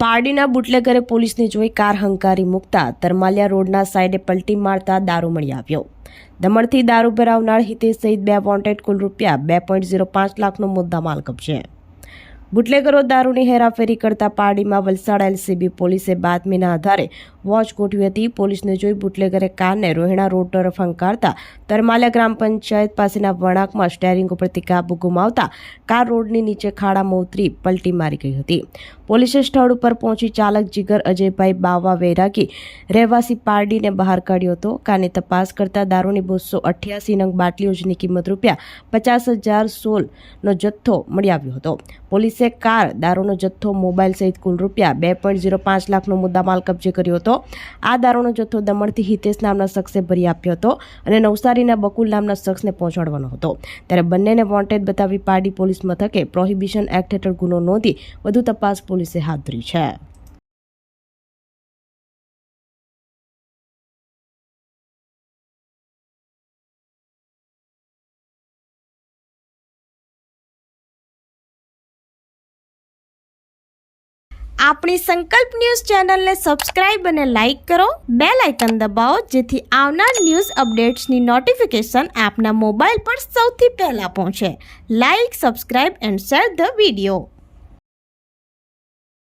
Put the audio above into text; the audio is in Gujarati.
પારડીના બુટલેગરે પોલીસને જોઈ કાર હંકારી મૂકતા તરમાલિયા રોડના સાઈડે પલટી મારતા દારૂ મળી આવ્યો। દમણથી દારૂ ભરાવનાર હિતેશ સહિત 2 વોન્ટેડ કુલ રૂપિયા 2.05 લાખનો મુદ્દામાલ કબજે। બુટલેગરો દારૂની હેરાફેરી કરતા પારડીમાં વલસાડ એલસીબી પોલીસે બાતમીના આધારે વોચ ગોઠવી હતી। પોલીસને જોઈ બુટલેગરે કારને રોહિણા રોડ તરફ હંકારતા તરમાલિયા ગ્રામ પંચાયત પાસેના વળાંકમાં સ્ટેરિંગ ઉપરથી કાબુ ગુમાવતા કાર રોડની નીચે ખાડામાં ઉતરી પલટી મારી ગઈ હતી। પોલીસે સ્થળ ઉપર પહોંચી ચાલક જીગર અજયભાઈ બાવા વૈરાગી રહેવાસી પારડીને બહાર કાઢ્યો હતો। કારની તપાસ કરતા દારૂની 288 નંગ બાટલીઓ જેની કિંમત રૂપિયા 50,016નો જથ્થો મળી આવ્યો હતો। પોલીસે કાર, દારૂનો જથ્થો, મોબાઈલ સહિત કુલ રૂપિયા 2.05 લાખનો મુદ્દામાલ કબજે કર્યો હતો। આ દારૂનો જથ્થો દમણથી હિતેશ નામના શખ્સે ભરી આપ્યો હતો અને નવસારીના બકુલ નામના શખ્સને પહોંચાડવાનો હતો। ત્યારે બંનેને વોન્ટેડ બતાવી પારડી પોલીસ મથકે પ્રોહિબિશન એક્ટ હેઠળ ગુનો નોંધી વધુ તપાસ પોલીસે હાથ ધરી છે। આપણી સંકલ્પ ન્યૂઝ ચેનલને સબસ્ક્રાઇબ અને લાઇક કરો, બેલ આઇકન દબાવો જેથી આવનાર ન્યૂઝ અપડેટ્સની નોટિફિકેશન આપના મોબાઈલ પર સૌથી પહેલા પહોંચે। Like, subscribe and share the video.